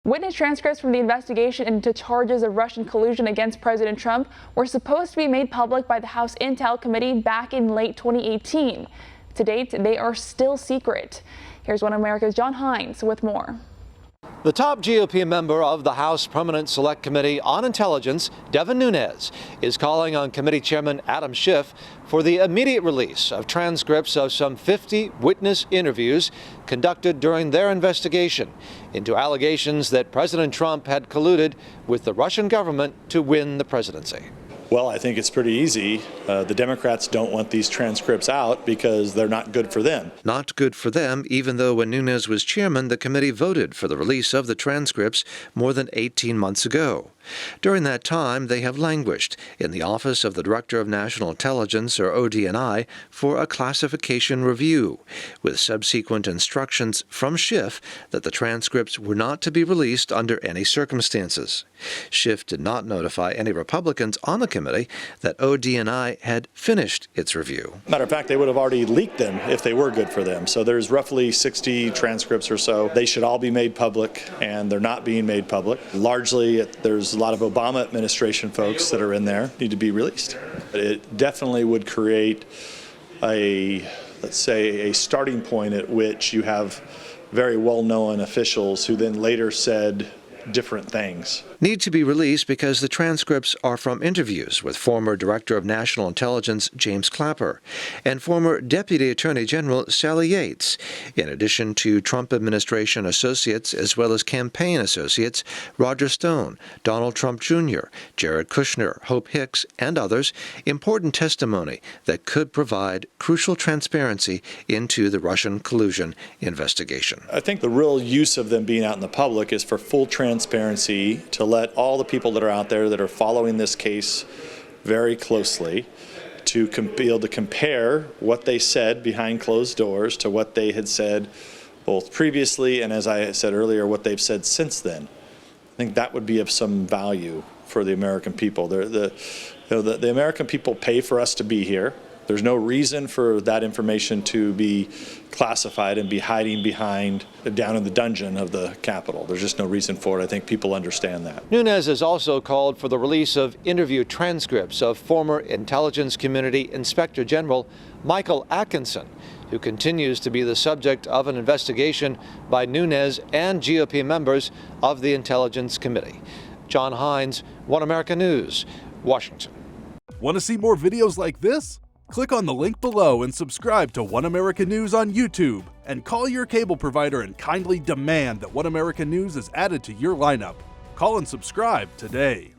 Witness transcripts from the investigation into charges of Russian collusion against President Trump were supposed to be made public by the House Intel Committee back in late 2018. To date, they are still secret. Here's One America's John Hines with more. The top GOP member of the House Permanent Select Committee on Intelligence, Devin Nunes, is calling on Committee Chairman Adam Schiff for the immediate release of transcripts of some 50 witness interviews conducted during their investigation into allegations that President Trump had colluded with the Russian government to win the presidency. Well, I think it's pretty easy. The Democrats don't want these transcripts out because they're not good for them. Not good for them, even though when Nunes was chairman, the committee voted for the release of the transcripts more than 18 months ago. During that time, they have languished in the Office of the Director of National Intelligence, or ODNI, for a classification review, with subsequent instructions from Schiff that the transcripts were not to be released under any circumstances. Schiff did not notify any Republicans on the committee that ODNI had finished its review. Matter of fact, they would have already leaked them if they were good for them. So there's roughly 60 transcripts or so. They should all be made public, and they're not being made public. Largely, there's a lot of Obama administration folks that are in there need to be released. It definitely would create let's say, a starting point at which you have very well-known officials who then later said different things. Need to be released because the transcripts are from interviews with former Director of National Intelligence James Clapper and former Deputy Attorney General Sally Yates, in addition to Trump administration associates as well as campaign associates Roger Stone, Donald Trump Jr., Jared Kushner, Hope Hicks, and others. Important testimony that could provide crucial transparency into the Russian collusion investigation. I think the real use of them being out in the public is for full transparency, to let all the people that are out there that are following this case very closely to be able to compare what they said behind closed doors to what they had said both previously and, as I said earlier, what they've said since then. I think that would be of some value for the American people. The American people pay for us to be here. There's no reason for that information to be classified and be hiding behind down in the dungeon of the Capitol. There's just no reason for it. I think people understand that. Nunes has also called for the release of interview transcripts of former Intelligence Community Inspector General Michael Atkinson, who continues to be the subject of an investigation by Nunes and GOP members of the Intelligence Committee. John Hines, One America News, Washington. Want to see more videos like this? Click on the link below and subscribe to One America News on YouTube, and call your cable provider and kindly demand that One America News is added to your lineup. Call and subscribe today.